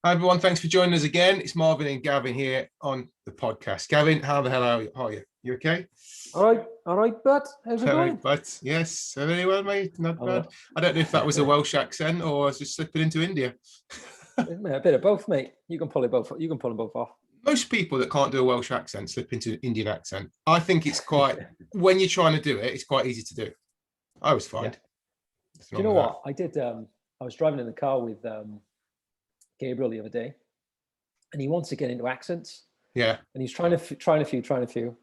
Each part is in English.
Hi everyone, thanks for joining us again. It's Marvin and Gavin here on the podcast. Gavin, how the hell are you? You okay? All right, bud. How's it All going? right, but yes, very well, mate. Not bad. Oh, I don't know if that was a Welsh accent or I was just slipping into India. a bit of both, mate. You can pull it both. You can pull them both off. Most people that can't do a Welsh accent slip into an Indian accent. I think it's quite, when you're trying to do it, it's quite easy to do. I was Yeah. fine. Do you know what I did? I was driving in the car with Gabriel the other day, and he wants to get into accents, Yeah. and he's trying a few,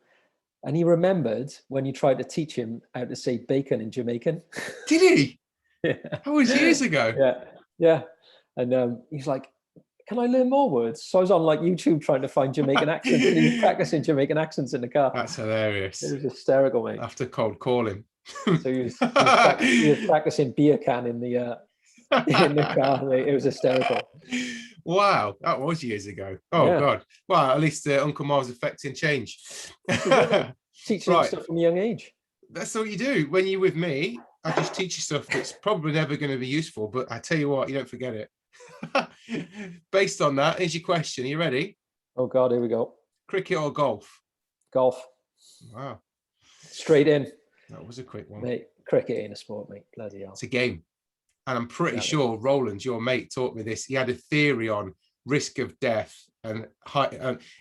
and he remembered when you tried to teach him how to say bacon in Jamaican. Did he? Yeah. That was years ago. Yeah, and he's like, "Can I learn more words?" So I was on like YouTube trying to find Jamaican accents, and he was practicing Jamaican accents in the car. That's hilarious. It was hysterical, mate. After cold calling. So he was practicing beer can in the car. Mate. It was hysterical. Wow, that was years ago. Oh Yeah. God. Well, at least Uncle Marv's affecting change. Teaching him stuff from a young age. That's what you do. When you're with me, I just teach you stuff that's probably never going to be useful, but I tell you what, you don't forget it. Based on that, here's your question. Are you ready? Oh God, here we go. Cricket or golf? Golf. Wow. Straight in. That was a quick one. Mate, cricket ain't a sport, mate. Bloody hell. It's a game. And I'm pretty sure Roland, your mate, taught me this. He had a theory on risk of death and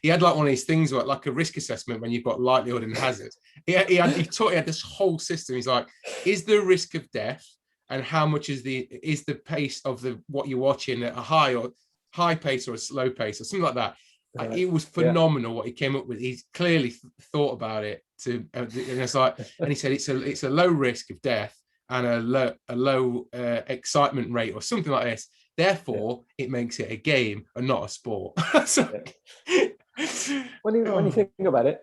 he had like one of these things where like a risk assessment when you've got likelihood and hazard. He had this whole system. He's like, is the risk of death and how much is the pace of what you're watching at a high pace or a slow pace or something like that. It was phenomenal what he came up with. He's clearly thought about it and it's like, and he said it's a low risk of death and a low excitement rate or something like this. Therefore, it makes it a game and not a sport. When you think about it,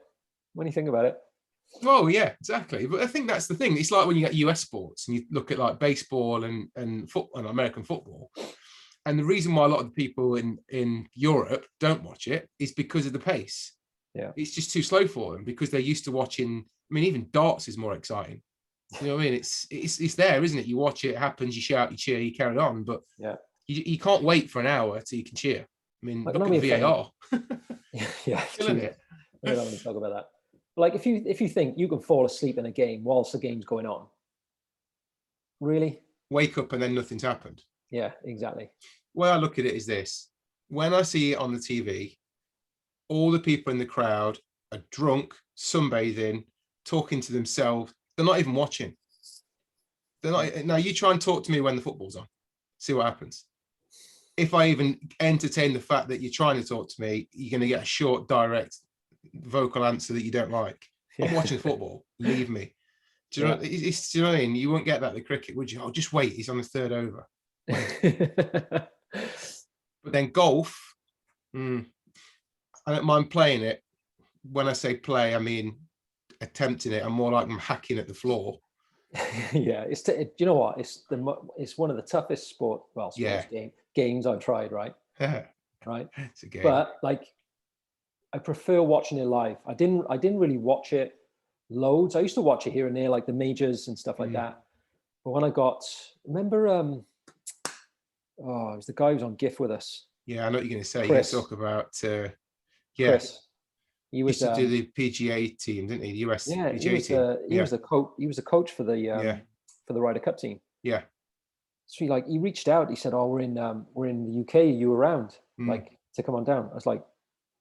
well, yeah, exactly. But I think that's the thing. It's like when you get US sports and you look at like baseball and football and American football. And the reason why a lot of the people in Europe don't watch it is because of the pace. Yeah, it's just too slow for them because they're used to watching. I mean, even darts is more exciting. You know what I mean? It's there, isn't it? You watch it happens, you shout, you cheer, you carry on. But yeah, you can't wait for an hour till you can cheer. I mean, like, look at VAR. Yeah, killing it. We're not going to talk about that. Like if you think you can fall asleep in a game whilst the game's going on, really? Wake up and then nothing's happened. Yeah, exactly. Way I look at it is this: when I see it on the TV, all the people in the crowd are drunk, sunbathing, talking to themselves. They're not even watching. They're not. Now you try and talk to me when the football's on. See what happens. If I even entertain the fact that you're trying to talk to me, you're going to get a short, direct, vocal answer that you don't like. I'm watching football. Leave me. Do you know? Do you know what I mean? You won't get that at the cricket, would you? Oh, just wait. He's on the third over. But then golf, I don't mind playing it. When I say play, I mean attempting it. I'm more like I'm hacking at the floor. Yeah, do you know what? It's one of the toughest games I've tried. Right. Right. It's a game. But like, I prefer watching it live. I didn't really watch it loads. I used to watch it here and there, like the majors and stuff like that. But when remember, it was the guy who was on GIF with us. Yeah, I know what you're going to say. Chris. You're going to talk about Chris. He used to do the PGA team, didn't he? The US PGA team. He was the coach. He was the coach for the Ryder Cup team. Yeah. So he reached out. He said, "Oh, we're in the UK. Are you around? Like to come on down?" I was like,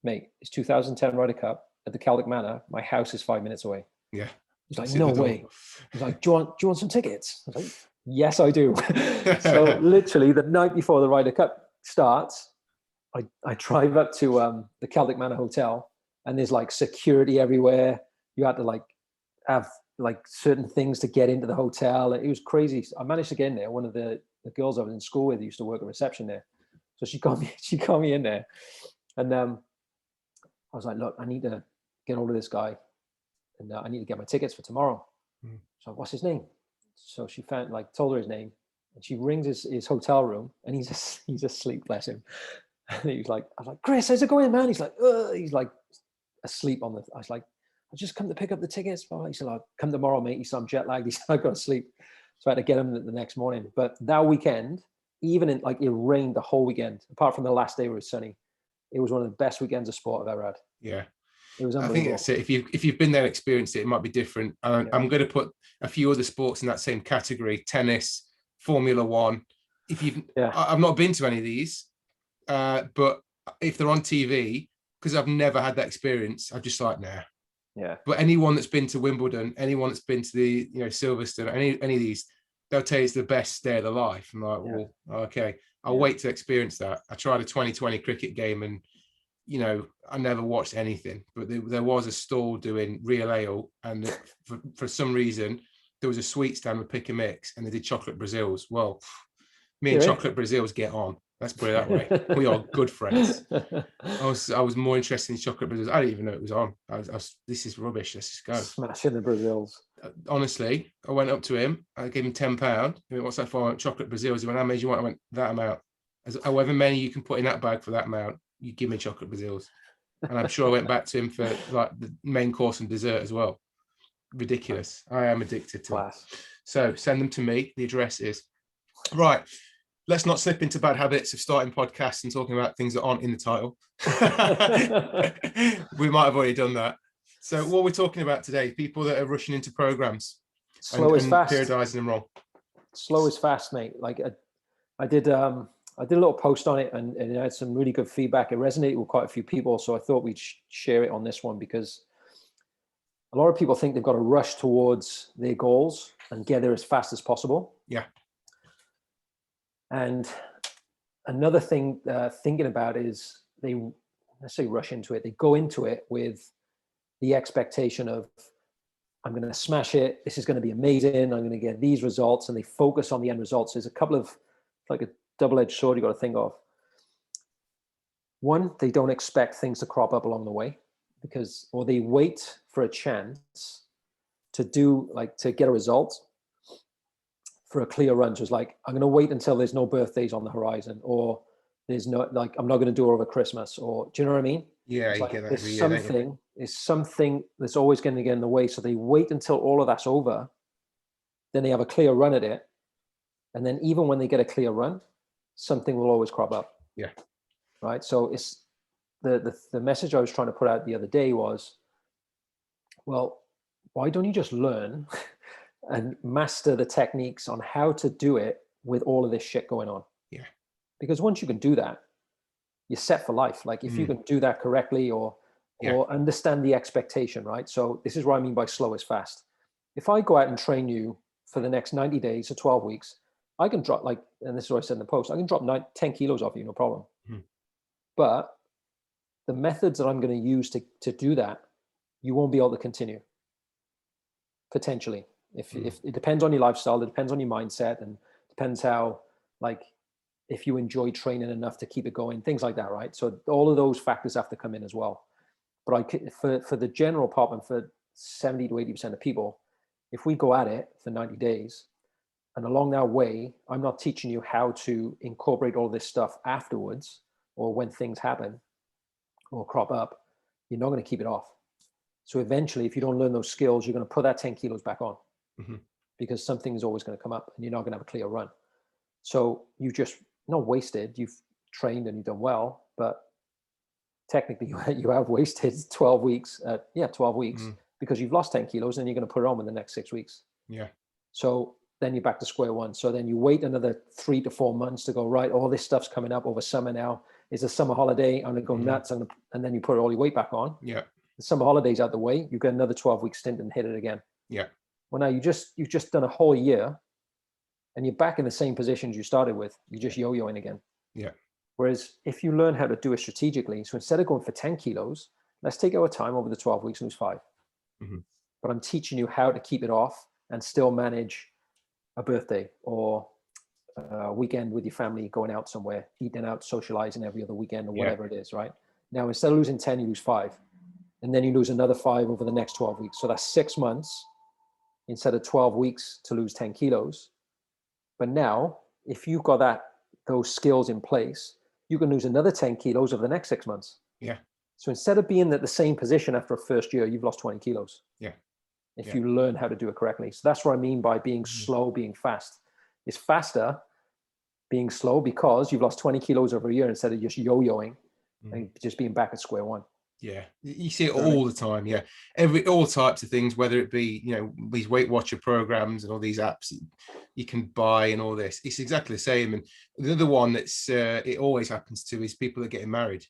"Mate, it's 2010 Ryder Cup at the Celtic Manor. My house is 5 minutes away." Yeah. He's like, "No way." He's like, "Do you want some tickets?" I was like, "Yes, I do." So literally the night before the Ryder Cup starts, I drive up to the Celtic Manor Hotel. And there's like security everywhere. You had to like have like certain things to get into the hotel. It was crazy. I managed to get in there. One of the girls I was in school with used to work at reception there. So she got me in there. And I was like, look, I need to get hold of this guy. And I need to get my tickets for tomorrow. So what's his name? So she told her his name. And she rings his hotel room and he's asleep, bless him. And I was like, Chris, how's it going, man? He's like asleep I was like, I just come to pick up the tickets. He said, I'll come tomorrow, mate. He said, I'm jet lagged. He said, I've got to sleep. So I had to get him the next morning. But that weekend, even in like, it rained the whole weekend, apart from the last day where it was sunny. It was one of the best weekends of sport I've ever had. Yeah. It was I think unbelievable. that's it. If you've been there and experienced it, it might be different. I'm going to put a few other sports in that same category: tennis, Formula One. I've not been to any of these, but if they're on TV, because I've never had that experience, I'm just like, nah. Yeah. But anyone that's been to Wimbledon, anyone that's been to the Silverstone, any of these, they'll tell you it's the best day of their life. I'm like, well, okay, I'll wait to experience that. I tried a 2020 cricket game, and I never watched anything, but there was a stall doing real ale, and for some reason there was a sweet stand with pick and mix, and they did chocolate Brazils. Well, me and chocolate Brazils get on. Let's put it that way. We are good friends. I was more interested in chocolate Brazils. I didn't even know it was on. This is rubbish. Let's just go. Smashing the Brazils. Honestly, I went up to him. I gave him £10. He went, "What's that for?" I went, "Chocolate Brazils." He went, "How many do you want?" I went, "That amount." However many you can put in that bag for that amount, you give me chocolate Brazils. And I'm sure I went back to him for like the main course and dessert as well. Ridiculous. I am addicted to them. So send them to me. The address is right. Let's not slip into bad habits of starting podcasts and talking about things that aren't in the title. We might have already done that. So what we're talking about today, people that are rushing into programs slow is fast, periodizing them wrong. Slow is fast, mate. Like I did a little post on it, and it had some really good feedback. It resonated with quite a few people, so I thought we'd share it on this one, because a lot of people think they've got to rush towards their goals and get there as fast as possible. Yeah. And another thing thinking about is let's say rush into it. They go into it with the expectation of, I'm going to smash it. This is going to be amazing. I'm going to get these results, and they focus on the end results. There's a couple of, like a double-edged sword you got to think of. One, they don't expect things to crop up along the way, or they wait for a chance to get a result for a clear run. So it's like, I'm going to wait until there's no birthdays on the horizon, or there's no, like, I'm not going to do it over Christmas, or do you know what I mean? Yeah, it's you like, get that. There's something that's always going to get in the way. So they wait until all of that's over, then they have a clear run at it. And then even when they get a clear run, something will always crop up. Yeah. Right. So it's the message I was trying to put out the other day was, well, why don't you just learn and master the techniques on how to do it with all of this shit going on? Yeah. Because once you can do that, you're set for life. Like if you can do that correctly, or understand the expectation, right? So this is what I mean by slow is fast. If I go out and train you for the next 90 days or 12 weeks, I can drop, like, and this is what I said in the post, I can drop 10 kilos off you, no problem. But the methods that I'm going to use to do that, you won't be able to continue. Potentially. If it depends on your lifestyle, it depends on your mindset, and depends how, like, if you enjoy training enough to keep it going, things like that, right? So all of those factors have to come in as well. But for the general pop, and for 70 to 80% of people, if we go at it for 90 days, and along that way, I'm not teaching you how to incorporate all this stuff afterwards, or when things happen or crop up, you're not going to keep it off. So eventually, if you don't learn those skills, you're going to put that 10 kilos back on, because something is always going to come up, and you're not going to have a clear run. So you just not wasted. You've trained and you've done well, but technically you have wasted 12 weeks. 12 weeks because you've lost 10 kilos, and you're going to put it on in the next 6 weeks. Yeah. So then you're back to square one. So then you wait another 3 to 4 months to go, right, all this stuff's coming up over summer now. It's a summer holiday. I'm going to go nuts. And then you put all your weight back on. Yeah. The summer holiday's out the way. You get another 12-week stint and hit it again. Yeah. Well, now you've just done a whole year, and you're back in the same positions you started with. You're just yo-yoing again. Yeah. Whereas if you learn how to do it strategically, so instead of going for 10 kilos, let's take our time over the 12 weeks and lose 5. But I'm teaching you how to keep it off and still manage a birthday or a weekend with your family, going out somewhere, eating out, socializing every other weekend, or whatever it is, right? Now, instead of losing 10, you lose 5. And then you lose another 5 over the next 12 weeks. So that's 6 months instead of 12 weeks to lose 10 kilos. But now, if you've got those skills in place, you can lose another 10 kilos over the next 6 months. Yeah. So instead of being at the same position after a first year, you've lost 20 kilos. Yeah. If you learn how to do it correctly. So that's what I mean by being slow, being fast. It's faster being slow because you've lost 20 kilos over a year instead of just yo-yoing and just being back at square one. Yeah, you see it all the time. Yeah, all types of things, whether it be, you know, these Weight Watcher programs and all these apps you can buy and all this. It's exactly the same. And the other one that's it always happens to is people that are getting married.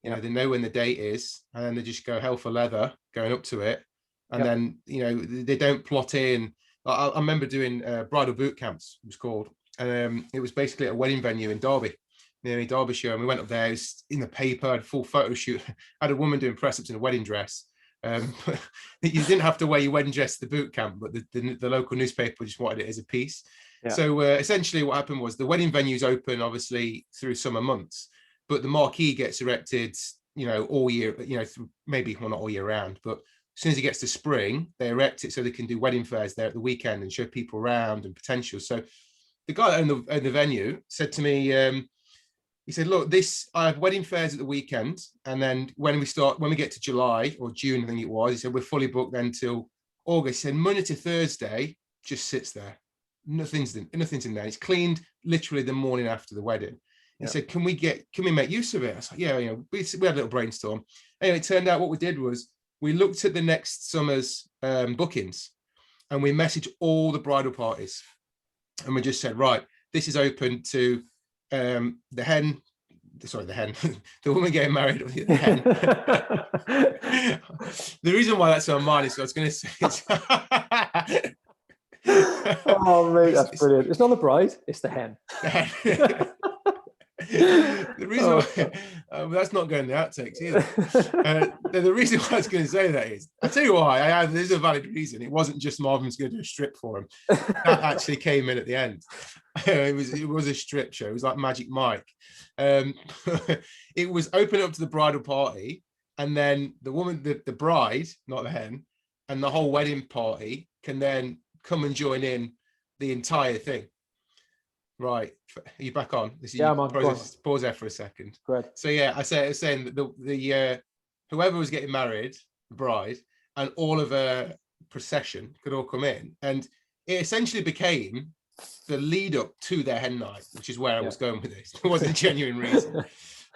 You know, they know when the date is, and then they just go hell for leather going up to it, and then, you know, they don't plot in. I remember doing bridal boot camps, it was called. It was basically a wedding venue in Derby, near Derbyshire, and we went up there. It was in the paper, had a full photo shoot. I had a woman doing press ups in a wedding dress. You didn't have to wear your wedding dress to the boot camp, but the local newspaper just wanted it as a piece. So essentially what happened was the wedding venue's open obviously through summer months, but the marquee gets erected, you know, all year, you know, maybe, well, not all year round, but as soon as it gets to spring, they erect it so they can do wedding fairs there at the weekend and show people around and potential. So the guy that owned the venue said to me, he said, look, I have wedding fairs at the weekend. And then when we get to July or June, I think it was, he said, we're fully booked then till August. He said, Monday to Thursday just sits there. Nothing's in there. It's cleaned literally the morning after the wedding. He said, can we make use of it? I was like, yeah, you know, we had a little brainstorm. Anyway, it turned out what we did was we looked at the next summer's bookings and we messaged all the bridal parties. And we just said, right, this is open to the woman getting married, the hen. The reason why that's on mine is I was going to say, oh mate, that's brilliant. It's not the bride, it's the hen. The reason why, that's not going in the outtakes either. The reason why I was going to say that is, I'll tell you why. There's a valid reason. It wasn't just Marvin's going to do a strip for him. That actually came in at the end. It was a strip show. It was like Magic Mike. It was open up to the bridal party, and then the woman, the bride, not the hen, and the whole wedding party can then come and join in the entire thing. Right, are you back on? Pause there for a second. Good. So yeah, I was saying that the whoever was getting married, the bride, and all of a procession could all come in, and it essentially became the lead up to their hen night, which is where I was going with this. There wasn't a genuine reason.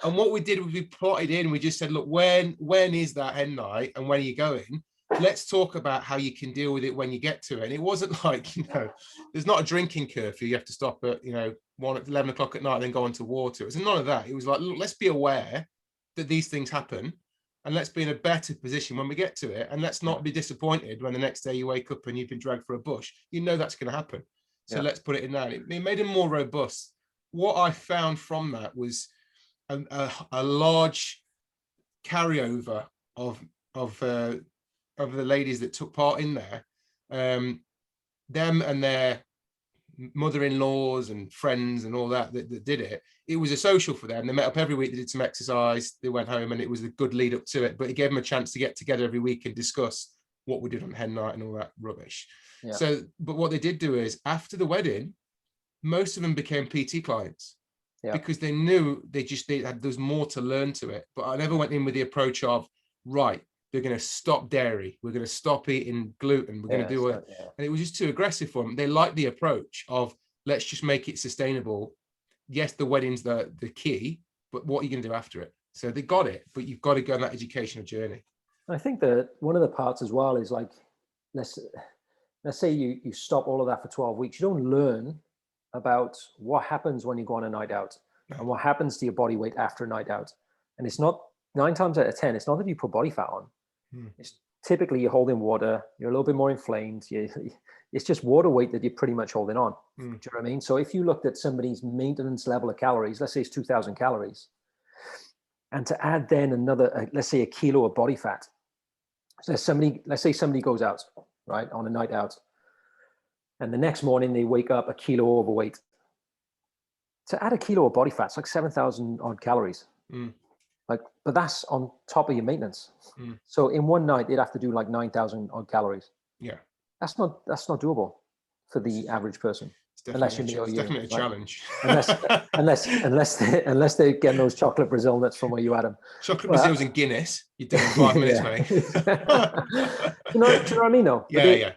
And what we did was we plotted in. We just said, look, when is that hen night, and when are you going? Let's talk about how you can deal with it when you get to it. And it wasn't like, you know, there's not a drinking curfew. You have to stop at, you know, 11 o'clock at night and then go onto water. It was none of that. It was like, look, let's be aware that these things happen, and let's be in a better position when we get to it. And let's not be disappointed when the next day you wake up and you've been dragged for a bush. You know that's going to happen. So let's put it in now. It made it more robust. What I found from that was a large carryover of the ladies that took part in there, them and their mother-in-laws and friends and all that did it. It was a social for them. They met up every week, they did some exercise, they went home, and it was a good lead up to it. But it gave them a chance to get together every week and discuss what we did on hen night and all that rubbish. So, but what they did do is, after the wedding, most of them became PT clients because they knew there was more to learn to it. But I never went in with the approach of, right, they're going to stop dairy, we're going to stop eating gluten, we're going to do it. And it was just too aggressive for them. They liked the approach of, let's just make it sustainable. Yes, the wedding's the key, but what are you going to do after it? So they got it, but you've got to go on that educational journey. I think that one of the parts as well is like, let's say you stop all of that for 12 weeks. You don't learn about what happens when you go on a night out and what happens to your body weight after a night out. And it's not, 9 times out of 10, it's not that you put body fat on. It's typically you're holding water, you're a little bit more inflamed. It's just water weight that you're pretty much holding on. Do you know what I mean? So if you looked at somebody's maintenance level of calories, let's say it's 2,000 calories, and to add then another, let's say a kilo of body fat. So let's say somebody goes out, right, on a night out, and the next morning they wake up a kilo overweight. To add a kilo of body fat, it's like 7,000 odd calories. But that's on top of your maintenance. So in one night, they'd have to do like 9,000 odd calories. Yeah. That's not doable for the average person. Unless you know, it's definitely a challenge. unless they're getting those chocolate Brazil nuts from where you had them. Chocolate Brazils and Guinness, you do it in 5 minutes, mate. Do you know what I mean, though?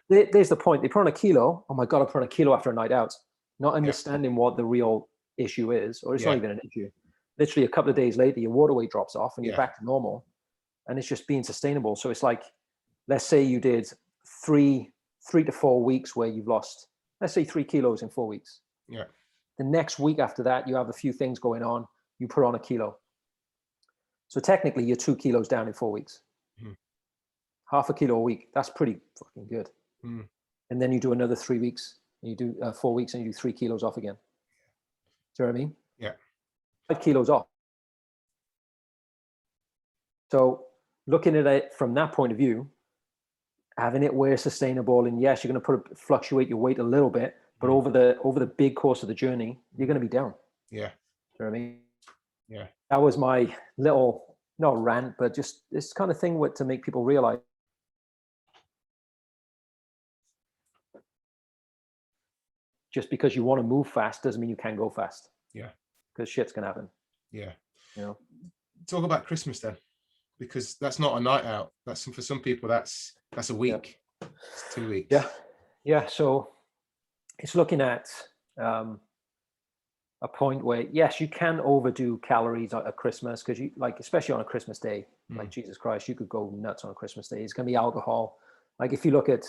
There's the point. They put on a kilo. Oh my God, I put on a kilo after a night out. Not understanding what the real issue is, or it's not even an issue. Literally a couple of days later, your water weight drops off and you're back to normal, and it's just being sustainable. So it's like, let's say you did 3 to 4 weeks where you've lost, let's say 3 kilos in 4 weeks. Yeah. The next week after that, you have a few things going on. You put on a kilo. So technically you're 2 kilos down in 4 weeks. Half a kilo a week. That's pretty fucking good. And then you do another 3 weeks, and you do 4 weeks, and you do 3 kilos off again. Do you know what I mean? Yeah. 5 kilos off. So looking at it from that point of view, having it where sustainable, and yes, you're going to fluctuate your weight a little bit, but over the big course of the journey, you're going to be down. Yeah. Do you know what I mean? Yeah. That was my little, not rant, but just this kind of thing to make people realize. Just because you want to move fast doesn't mean you can go fast. Yeah. Because shit's going to happen. Yeah. You know. Talk about Christmas then, because that's not a night out. That's for some people. That's a week. Yeah. It's 2 weeks. Yeah. Yeah. So it's looking at a point where, yes, you can overdo calories at Christmas, because you, like, especially on a Christmas day, like Jesus Christ, you could go nuts on a Christmas day. It's going to be alcohol. Like if you look at,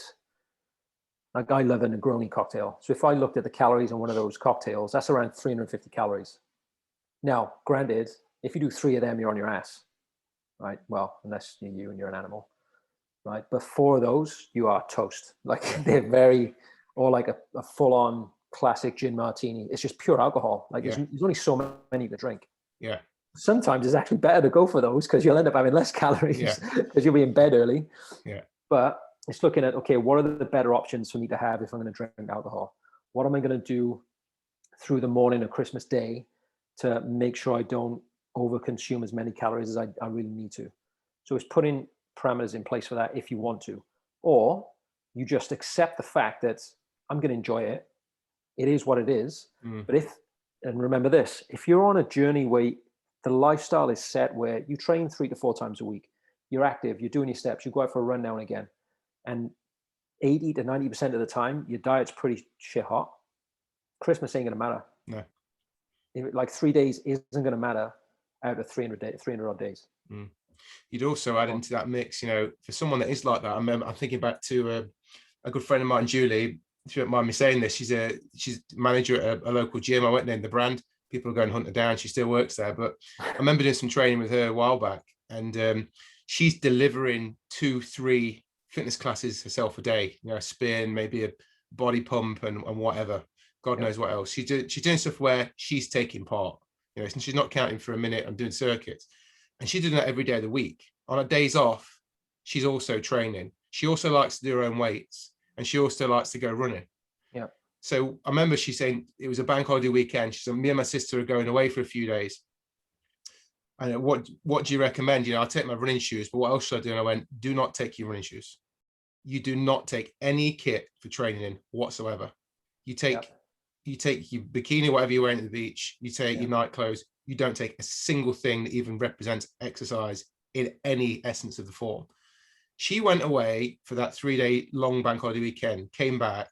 like, I love a Negroni cocktail. So if I looked at the calories on one of those cocktails, that's around 350 calories. Now, granted, if you do 3 of them, you're on your ass, right? Well, unless you're you and you're an animal, right? But 4 of those, you are toast. Like they're very, or like a full-on classic gin martini. It's just pure alcohol. Like there's only so many to drink. Yeah. Sometimes it's actually better to go for those, because you'll end up having less calories because you'll be in bed early. Yeah. But it's looking at, okay, what are the better options for me to have if I'm going to drink alcohol? What am I going to do through the morning of Christmas Day to make sure I don't overconsume as many calories as I really need to? So it's putting parameters in place for that if you want to. Or you just accept the fact that I'm going to enjoy it. It is what it is. But and remember this, if you're on a journey where the lifestyle is set where you train 3 to 4 times a week, you're active, you're doing your steps, you go out for a run now and again, and 80 to 90% of the time, your diet's pretty shit hot, Christmas ain't going to matter. No. Like 3 days isn't going to matter out of 300 odd days. You'd also add into that mix, you know, for someone that is like that. I'm thinking back to a good friend of mine, Julie. If you don't mind me saying this, she's manager at a local gym. I won't name the brand. People are going to hunt her down. She still works there. But I remember doing some training with her a while back, and she's delivering 2-3 fitness classes herself a day. You know, a spin, maybe a body pump, and whatever. God knows what else. She's doing stuff where she's taking part. You know, and she's not counting for a minute and doing circuits. And she's doing that every day of the week. On her days off, she's also training. She also likes to do her own weights, and she also likes to go running. Yeah. So I remember she saying it was a bank holiday weekend. She said, me and my sister are going away for a few days. And what do you recommend? You know, I'll take my running shoes, but what else should I do? And I went, do not take your running shoes. You do not take any kit for training in whatsoever. You take your bikini, whatever you're wearing at the beach. You take your night clothes. You don't take a single thing that even represents exercise in any essence of the form. She went away for that 3-day long bank holiday weekend, came back.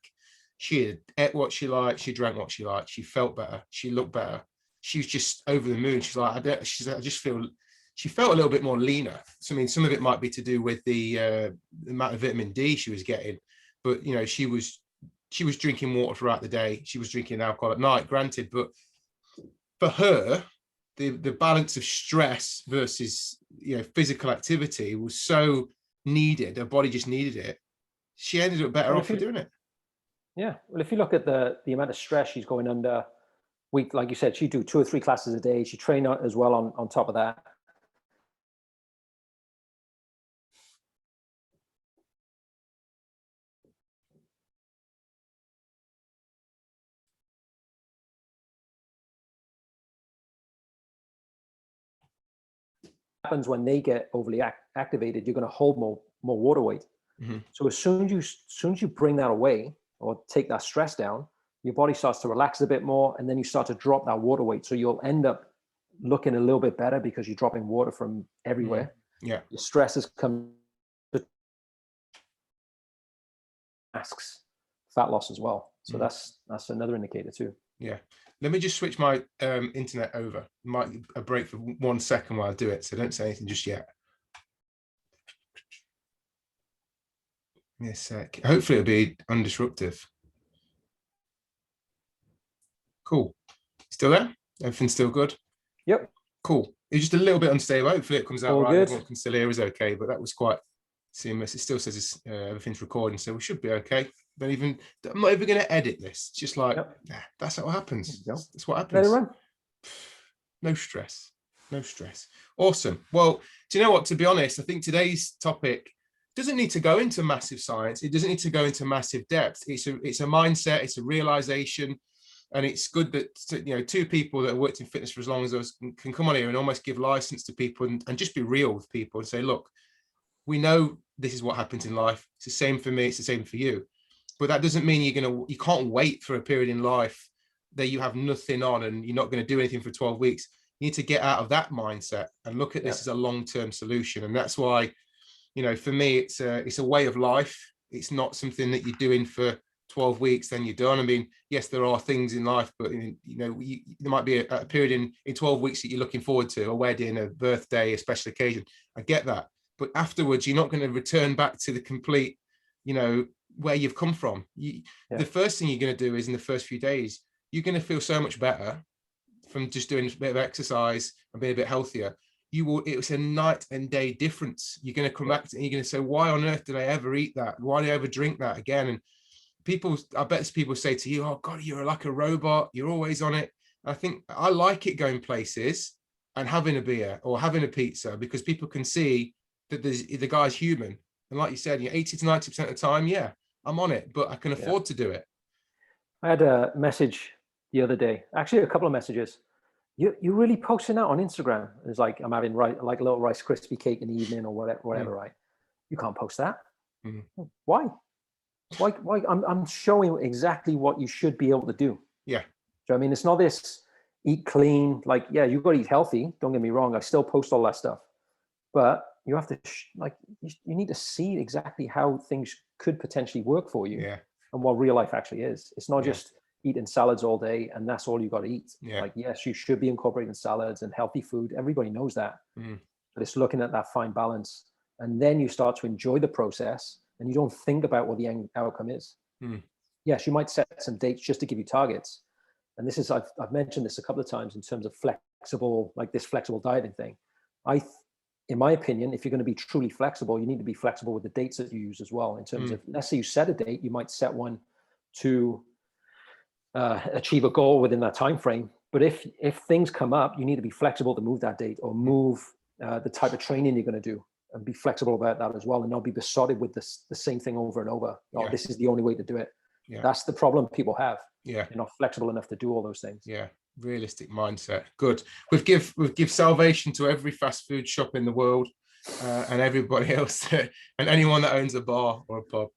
She had ate what she liked. She drank what she liked. She felt better. She looked better. She was just over the moon. She's like, I just feel, she felt a little bit more leaner. So, I mean, some of it might be to do with the amount of vitamin D she was getting, but, you know, she was drinking water throughout the day. She was drinking alcohol at night, granted, but for her, the balance of stress versus, you know, physical activity was so needed. Her body just needed it. She ended up better off for doing it. Yeah. Well, if you look at the amount of stress she's going under, like you said, she'd do 2 or 3 classes a day. She trained as well on top of that. Happens when they get overly activated, you're going to hold more water weight. So as soon as you bring that away or take that stress down, your body starts to relax a bit more, and then you start to drop that water weight. So you'll end up looking a little bit better because you're dropping water from everywhere. Yeah. Your stress has come to masks fat loss as well. So that's another indicator too. Yeah. Let me just switch my internet over. Might a break for 1 second while I do it, so don't say anything just yet. Give me a sec. Hopefully it'll be undisruptive. Cool. Still there? Everything's still good? Yep. Cool. It's just a little bit unstable. Hopefully it comes out all right. Good. Everyone can still hear us okay, but that was quite seamless. It still says everything's recording, so we should be okay. I'm not even going to edit this. It's just like, nah, that's what happens. That's what happens. Let it run. No stress. No stress. Awesome. Well, do you know what? To be honest, I think today's topic doesn't need to go into massive science. It doesn't need to go into massive depth. It's a mindset. It's a realization. And it's good that, two people that have worked in fitness for as long as us can come on here and almost give license to people and just be real with people and say, look, we know this is what happens in life. It's the same for me. It's the same for you. But that doesn't mean you can't wait for a period in life that you have nothing on and you're not going to do anything for 12 weeks. You need to get out of that mindset and look at this as a long-term solution. And that's why, for me, it's a way of life. It's not something that you're doing for 12 weeks, then you're done. I mean, yes, there are things in life, but there might be a period in 12 weeks that you're looking forward to, a wedding, a birthday, a special occasion. I get that. But afterwards, you're not going to return back to the complete, where you've come from. The first thing you're going to do is in the first few days, you're going to feel so much better from just doing a bit of exercise and being a bit healthier. It's a night and day difference. You're going to come back and you're going to say, why on earth did I ever eat that? Why did I ever drink that again? And I bet people say to you, oh God, you're like a robot. You're always on it. I think I like it going places and having a beer or having a pizza because people can see that the guy's human. And like you said, 80 to 90% of the time, I'm on it, but I can afford to do it. I had a message the other day, actually a couple of messages. You're really posting that on Instagram. It's like, I'm having like a little Rice Krispie cake in the evening or whatever, right? You can't post that. Why? Why? I'm showing exactly what you should be able to do. Yeah. So, I mean, it's not this eat clean, like, you've got to eat healthy. Don't get me wrong. I still post all that stuff, but you have to you need to see exactly how things could potentially work for you and what real life actually is. It's not just eating salads all day and that's all you got to eat. Like, yes, you should be incorporating salads and healthy food. Everybody knows that, but it's looking at that fine balance. And then you start to enjoy the process and you don't think about what the end outcome is. Yes, you might set some dates just to give you targets. And this is, I've mentioned this a couple of times in terms of flexible, like this flexible dieting thing. In my opinion, if you're going to be truly flexible, you need to be flexible with the dates that you use as well. In terms of, let's say you set a date, you might set one to achieve a goal within that time frame. But if things come up, you need to be flexible to move that date or move the type of training you're going to do, and be flexible about that as well, and not be besotted with the same thing over and over. Oh, this is the only way to do it. That's the problem people have. They're not flexible enough to do all those things. Realistic mindset. Good. We've give salvation to every fast food shop in the world and everybody else and anyone that owns a bar or a pub.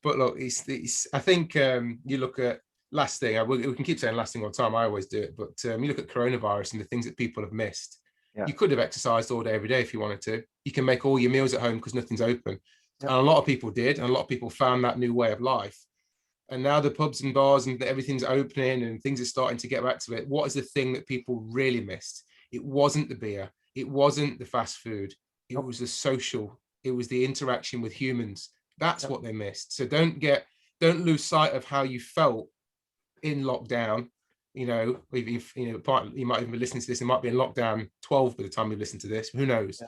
But look, it's I think you look at last thing. We can keep saying last thing all the time. I always do it, but you look at coronavirus and the things that people have missed. You could have exercised all day every day if you wanted to. You can make all your meals at home because nothing's open, and a lot of people did, and a lot of people found that new way of life. And now the pubs and bars and everything's opening and things are starting to get back to it. What is the thing that people really missed? It wasn't the beer. It wasn't the fast food. It was the social. It was the interaction with humans. That's what they missed. So don't lose sight of how you felt in lockdown. If you might even be listening to this. It might be in lockdown 12 by the time you listen to this. Who knows?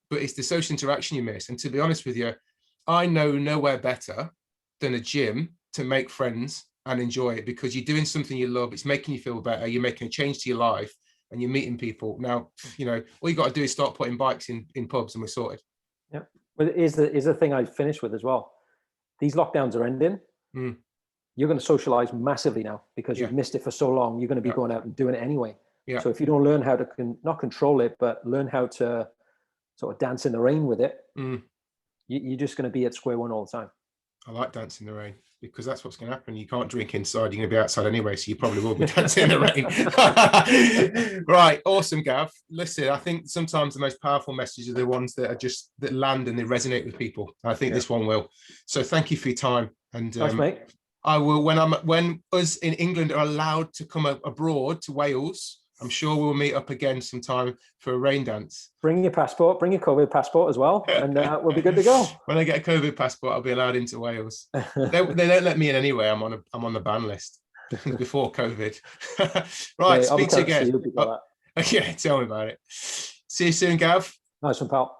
But it's the social interaction you miss. And to be honest with you, I know nowhere better than a gym to make friends and enjoy it, because you're doing something you love. It's making you feel better. You're making a change to your life and you're meeting people. Now, all you got to do is start putting bikes in pubs and we're sorted. Yeah. But is the thing I finished with as well. These lockdowns are ending. You're going to socialize massively now because you've missed it for so long. You're going to be going out and doing it anyway. So if you don't learn how to not control it, but learn how to sort of dance in the rain with it, you're just going to be at square one all the time. I like dancing in the rain because that's what's going to happen. You can't drink inside. You're going to be outside anyway, so you probably will be dancing in the rain. Right. Awesome, Gav. Listen, I think sometimes the most powerful messages are the ones that land and they resonate with people. I think this one will. So thank you for your time. And thanks, mate. I will, when us in England are allowed to come abroad to Wales, I'm sure we'll meet up again sometime for a rain dance. Bring your passport, bring your COVID passport as well, and we'll be good to go. When I get a COVID passport, I'll be allowed into Wales. They don't let me in anyway. I'm on the ban list before COVID. Right, Yeah, speak to you again. Yeah, tell me about it. See you soon, Gav. Nice one, pal.